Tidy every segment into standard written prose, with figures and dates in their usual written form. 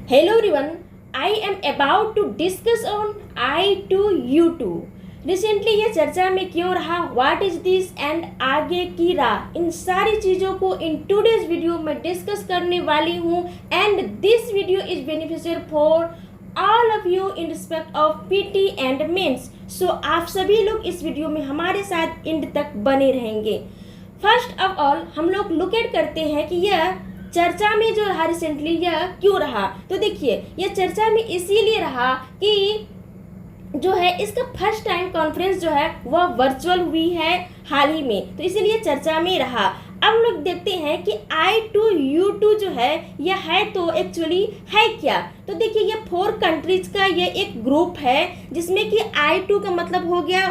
Hello everyone, I am about to discuss on I2U2। Recently ये चर्चा में क्यों रहा, व्हाट इज दिस एंड आगे की राह, इन सारी चीज़ों को इन टूडेज वीडियो में डिस्कस करने वाली हूँ। And this video is beneficial for all of you in respect of PT and mains. So आप सभी लोग इस वीडियो में हमारे साथ एंड तक बने रहेंगे। फर्स्ट ऑफ ऑल हम लोग लुकेट करते हैं कि यह चर्चा में जो रहा रिसेंटली यह क्यों रहा। तो देखिए यह चर्चा में इसीलिए रहा कि जो है इसका फर्स्ट टाइम कॉन्फ्रेंस जो है वह वर्चुअल हुई है हाल ही में, तो इसीलिए चर्चा में रहा। अब हम लोग देखते हैं कि I2U2 जो है यह है तो एक्चुअली है क्या। तो देखिए यह 4 कंट्रीज का यह एक ग्रुप है जिसमें कि I2 का मतलब हो गया,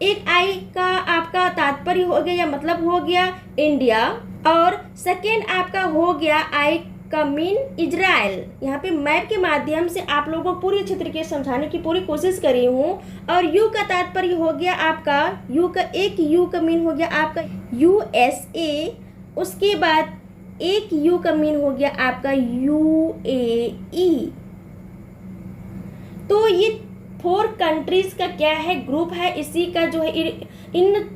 एक I का आपका तात्पर्य हो गया या मतलब हो गया इंडिया, और सेकेंड आपका हो गया I का मीन इजराइल। यहाँ पे मैप के माध्यम से आप लोगों को पूरी अच्छी तरीके से समझाने की पूरी कोशिश करी हूँ। और यू का तात्पर्य हो गया आपका, यू का एक यू का मीन हो गया आपका USA, उसके बाद एक यू का मीन हो गया आपका UAE। तो ये 4 कंट्रीज का क्या है, ग्रुप है। इसी का जो है इन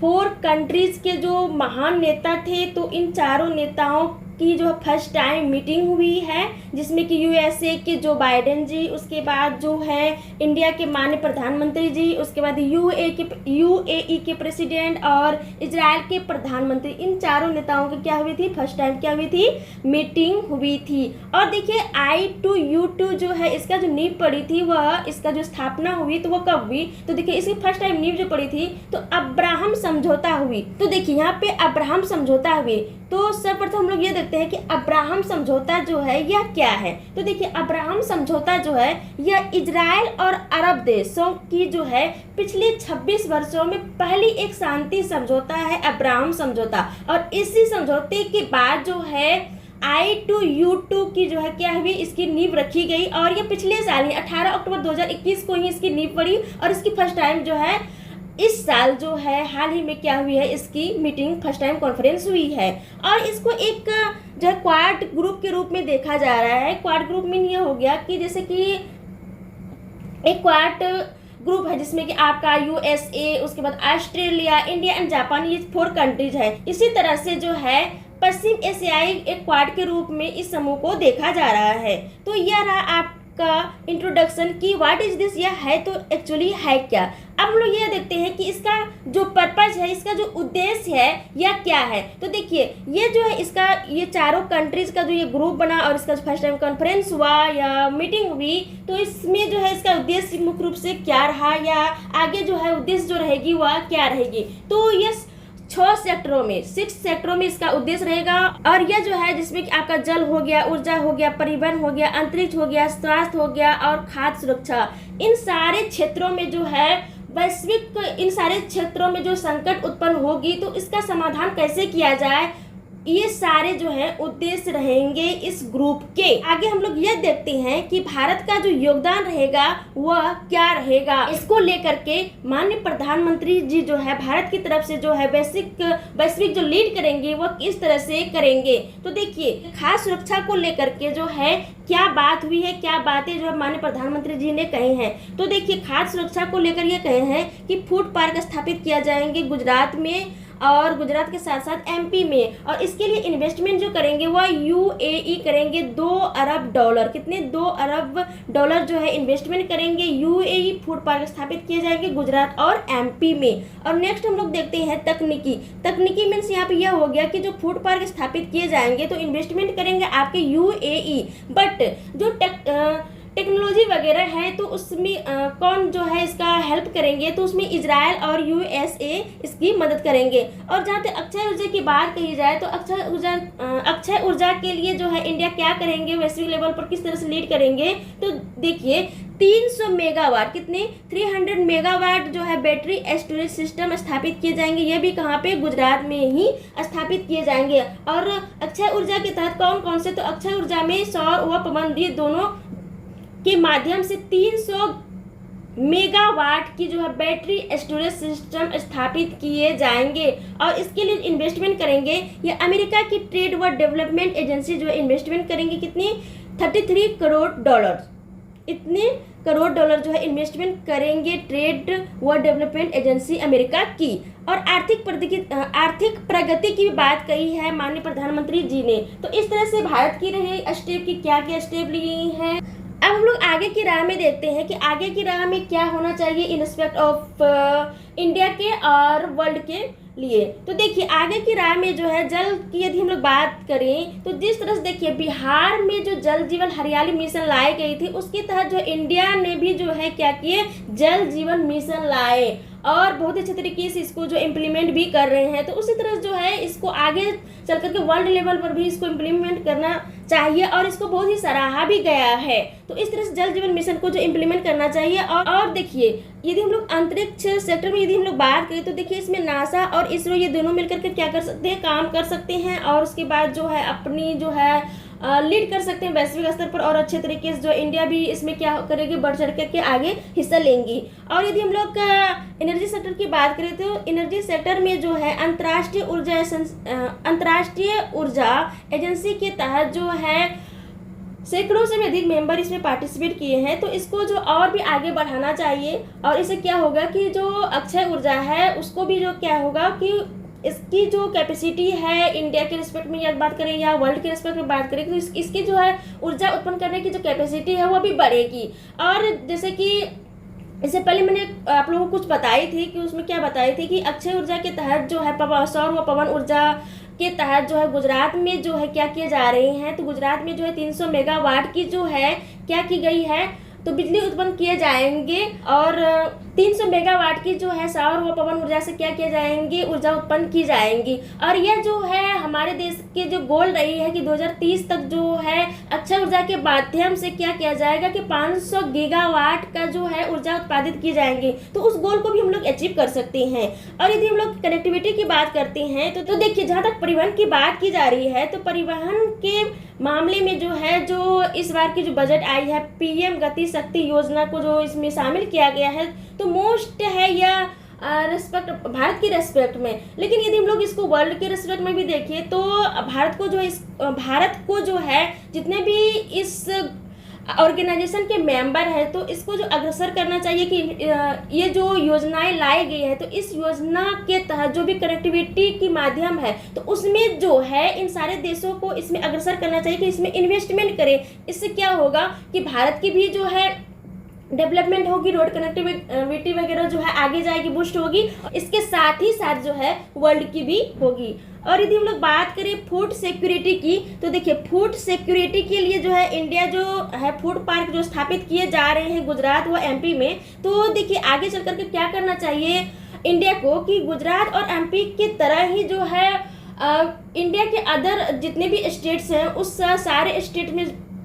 4 कंट्रीज के जो महान नेता थे, तो इन चारों नेताओं की जो फर्स्ट टाइम मीटिंग हुई है, जिसमें कि USA के जो बाइडेन जी, उसके बाद जो है इंडिया के माननीय प्रधानमंत्री जी, उसके बाद UAE के प्रेसिडेंट और इजराइल के प्रधानमंत्री, इन चारों नेताओं की क्या हुई थी, फर्स्ट टाइम क्या हुई थी, मीटिंग हुई थी। और देखिए I2U2 जो है इसका जो नींव पड़ी थी, वह इसका जो स्थापना हुई तो वह कब हुई, तो देखिए इसकी फर्स्ट टाइम नींव जो पड़ी थी तो अब्राहम समझौता हुई। तो देखिए यहाँ पे अब्राहम समझौता हुई, तो सर्वप्रथम हम लोग ये देखते हैं कि अब्राहम समझौता जो है यह क्या है। तो देखिए अब्राहम समझौता जो है यह इजराइल और अरब देशों की जो है पिछले 26 वर्षों में पहली एक शांति समझौता है अब्राहम समझौता। और इसी समझौते के बाद जो है I2U2 की जो है क्या हुई, इसकी नींव रखी गई। और ये पिछले साल ही 18 अक्टूबर 2021 को ही इसकी नींव पड़ी और इसकी फर्स्ट टाइम जो है इस साल जो है हाल ही में क्या हुई है, इसकी मीटिंग फर्स्ट टाइम कॉन्फ्रेंस हुई है। और इसको एक जो है क्वाड ग्रुप के रूप में देखा जा रहा है। क्वाड ग्रुप में ये हो गया कि जैसे कि एक क्वाड ग्रुप है जिसमें कि आपका USA, उसके बाद ऑस्ट्रेलिया, इंडिया एंड जापान, ये 4 कंट्रीज है। इसी तरह से जो है पश्चिम एशियाई एक क्वाड के रूप में इस समूह को देखा जा रहा है। तो यह रहा आपका इंट्रोडक्शन की व्हाट इज दिस, यह है तो एक्चुअली है क्या। अब हम लोग ये देखते हैं कि इसका जो पर्पज है, इसका जो उद्देश्य है यह क्या है। तो देखिए ये जो है इसका ये चारों कंट्रीज का जो ये ग्रुप बना और इसका फर्स्ट टाइम कॉन्फ्रेंस हुआ या मीटिंग हुई, तो इसमें जो है इसका उद्देश्य मुख्य रूप से क्या रहा या आगे जो है उद्देश्य जो रहेगी वह क्या रहेगी। तो ये 6 सेक्टरों में इसका उद्देश्य रहेगा। और यह जो है जिसमें कि आपका जल हो गया, ऊर्जा हो गया, परिवहन हो गया, अंतरिक्ष हो गया, स्वास्थ्य हो गया और खाद्य सुरक्षा, इन सारे क्षेत्रों में जो है वैश्विक, इन सारे क्षेत्रों में जो संकट उत्पन्न होगी तो इसका समाधान कैसे किया जाए, ये सारे जो है उद्देश्य रहेंगे इस ग्रुप के। आगे हम लोग यह देखते हैं कि भारत का जो योगदान रहेगा वह क्या रहेगा। इसको लेकर के माननीय प्रधानमंत्री जी जो है भारत की तरफ से जो है वैश्विक जो लीड करेंगे वह किस तरह से करेंगे। तो देखिए खाद्य सुरक्षा को लेकर के जो है क्या बात हुई है, क्या बातें जो है माननीय प्रधानमंत्री जी ने कही हैं। तो देखिए खाद्य सुरक्षा को लेकर ये कहे हैं कि फूड पार्क स्थापित किया जाएंगे गुजरात में और गुजरात के साथ साथ MP में। और इसके लिए इन्वेस्टमेंट जो करेंगे वह UAE करेंगे $2 अरब। कितने, $2 अरब जो है इन्वेस्टमेंट करेंगे। UAE फूड पार्क स्थापित किए जाएंगे गुजरात और MP में। और नेक्स्ट हम लोग देखते हैं तकनीकी मीन्स यहाँ पे यह हो गया कि जो फूड पार्क स्थापित किए जाएंगे तो इन्वेस्टमेंट करेंगे आपके UAE, बट जो टेक्नोलॉजी वगैरह है तो उसमें कौन जो है इसका हेल्प करेंगे, तो उसमें इजराइल और USA इसकी मदद करेंगे। और जहाँ तक अक्षय ऊर्जा की बात कही जाए तो अक्षय ऊर्जा के लिए जो है इंडिया क्या करेंगे, वैश्विक लेवल पर किस तरह से लीड करेंगे। तो देखिए 300 मेगावाट, कितने, 300 मेगावाट जो है बैटरी स्टोरेज सिस्टम स्थापित किए जाएंगे। ये भी कहाँ पे, गुजरात में ही स्थापित किए जाएंगे। और अक्षय ऊर्जा के तहत कौन कौन से, तो अक्षय ऊर्जा में सौर व पवन दोनों के माध्यम से 300 मेगावाट की जो है बैटरी स्टोरेज सिस्टम स्थापित किए जाएंगे। और इसके लिए इन्वेस्टमेंट करेंगे ये अमेरिका की ट्रेड व डेवलपमेंट एजेंसी जो है इन्वेस्टमेंट करेंगे कितनी, $33 करोड़, इतने करोड़ डॉलर जो है इन्वेस्टमेंट करेंगे ट्रेड व डेवलपमेंट एजेंसी अमेरिका की। और आर्थिक प्रगति की भी बात कही है माननीय प्रधानमंत्री जी ने। तो इस तरह से भारत की रही स्टेप की क्या क्या स्टेप लिए हैं। अब हम लोग आगे की राह में देखते हैं कि आगे की राह में क्या होना चाहिए इन रिस्पेक्ट ऑफ इंडिया के और वर्ल्ड के लिए। तो देखिए आगे की राह में जो है जल की यदि हम लोग बात करें तो जिस तरह से देखिए बिहार में जो जल जीवन हरियाली मिशन लाई गई थी उसके तहत जो इंडिया ने भी जो है क्या किए, जल जीवन मिशन लाए और बहुत अच्छे तरीके से इसको जो इम्प्लीमेंट भी कर रहे हैं। तो उसी तरह जो है इसको आगे चल करके वर्ल्ड लेवल पर भी इसको इम्प्लीमेंट करना चाहिए और इसको बहुत ही सराहा भी गया है। तो इस तरह से जल जीवन मिशन को जो इम्प्लीमेंट करना चाहिए। और देखिए यदि हम लोग अंतरिक्ष सेक्टर में यदि हम लोग बात करें तो देखिए इसमें नासा और इसरो ये दोनों मिलकर के क्या कर सकते हैं, काम कर सकते हैं और उसके बाद जो है अपनी जो है लीड कर सकते हैं वैश्विक स्तर पर और अच्छे तरीके से जो इंडिया भी इसमें क्या करेगी, बढ़ चढ़ करके आगे हिस्सा लेंगी। और यदि हम लोग एनर्जी सेक्टर की बात करें तो एनर्जी सेक्टर में जो है अंतर्राष्ट्रीय ऊर्जा एजेंसी के तहत जो है सैकड़ों से भी अधिक मेंबर इसमें पार्टिसिपेट किए हैं। तो इसको जो और भी आगे बढ़ाना चाहिए और इससे क्या होगा कि जो अक्षय ऊर्जा है उसको भी जो क्या होगा कि इसकी जो कैपेसिटी है इंडिया के रिस्पेक्ट में या बात करें या वर्ल्ड के रिस्पेक्ट में बात करें तो इसकी जो है ऊर्जा उत्पन्न करने की जो कैपेसिटी है वो भी बढ़ेगी। और जैसे कि इससे पहले मैंने आप लोगों को कुछ बताई थी कि उसमें क्या बताई थी कि अक्षय ऊर्जा के तहत जो है सौर व पवन ऊर्जा के तहत जो है गुजरात में जो है क्या किए जा रहे हैं। तो गुजरात में जो है 300 मेगावाट की जो है क्या की गई है तो बिजली उत्पन्न किए जाएंगे और 300 मेगावाट की जो है सौर व पवन ऊर्जा से क्या किए जाएंगे, ऊर्जा उत्पन्न की जाएंगी। और यह जो है हमारे देश के जो गोल रही है कि 2030 तक जो है अक्षय ऊर्जा के माध्यम से क्या किया जाएगा कि 500 गीगावाट का जो है ऊर्जा उत्पादित की जाएंगी। तो उस गोल को भी हम लोग अचीव कर सकते हैं। और यदि हम लोग कनेक्टिविटी की बात करते हैं तो देखिए जहाँ तक परिवहन की बात की जा रही है तो परिवहन के मामले में जो है जो इस बार की जो बजट आई है पीएम गति शक्ति योजना को जो इसमें शामिल किया गया है तो मोस्ट है या रेस्पेक्ट भारत की रेस्पेक्ट में। लेकिन यदि हम लोग इसको वर्ल्ड के रेस्पेक्ट में भी देखें तो भारत को जो है जितने भी इस ऑर्गेनाइजेशन के मेंबर है तो इसको जो अग्रसर करना चाहिए कि ये जो योजनाएं लाई गई है तो इस योजना के तहत जो भी कनेक्टिविटी की माध्यम है तो उसमें जो है इन सारे देशों को इसमें अग्रसर करना चाहिए कि इसमें इन्वेस्टमेंट करें। इससे क्या होगा कि भारत की भी जो है डेवलपमेंट होगी, रोड कनेक्टिविटी वगैरह जो है आगे जाएगी, बूस्ट होगी। इसके साथ ही साथ जो है वर्ल्ड की भी होगी। और यदि हम लोग बात करें फूड सिक्योरिटी की तो देखिए फूड सिक्योरिटी के लिए जो है इंडिया जो है फूड पार्क जो स्थापित किए जा रहे हैं गुजरात व एमपी में। तो देखिए आगे चल करके क्या करना चाहिए इंडिया को कि गुजरात और एमपी की तरह ही जो है इंडिया के अदर जितने भी स्टेट्स हैं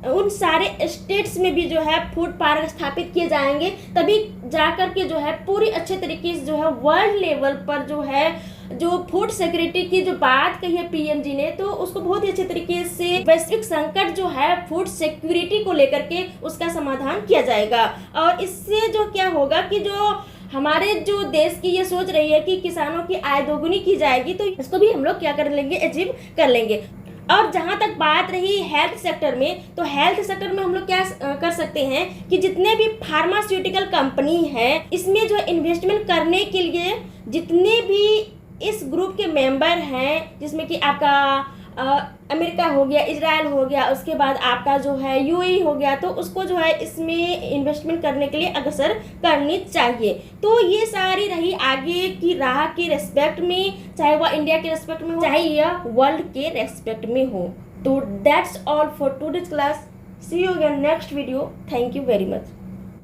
उन सारे स्टेट्स में भी जो है फूड पार्क स्थापित किए जाएंगे। तभी जाकर के जो है पूरी अच्छे तरीके से जो है वर्ल्ड लेवल पर जो है जो फूड सिक्योरिटी की जो बात कही है पीएम जी ने तो उसको बहुत ही अच्छे तरीके से वैश्विक संकट जो है फूड सिक्योरिटी को लेकर के उसका समाधान किया जाएगा। और इससे जो क्या होगा कि जो हमारे जो देश की ये सोच रही है कि किसानों की आय दोगुनी की जाएगी तो इसको भी हम लोग क्या कर लेंगे, अचीव कर लेंगे। और जहाँ तक बात रही हेल्थ सेक्टर में तो हेल्थ सेक्टर में हम लोग क्या कर सकते हैं कि जितने भी फार्मास्यूटिकल कंपनी है इसमें जो इन्वेस्टमेंट करने के लिए जितने भी इस ग्रुप के मेंबर हैं जिसमें कि आपका अमेरिका हो गया, इजराइल हो गया, उसके बाद आपका जो है यूएई हो गया तो उसको जो है इसमें इन्वेस्टमेंट करने के लिए अग्रसर करनी चाहिए। तो ये सारी रही आगे की राह के रेस्पेक्ट में, चाहे वह इंडिया के रेस्पेक्ट में हो चाहे यह वर्ल्ड के रेस्पेक्ट में हो। तो that's all for today's class. See you again next video. Thank you very much.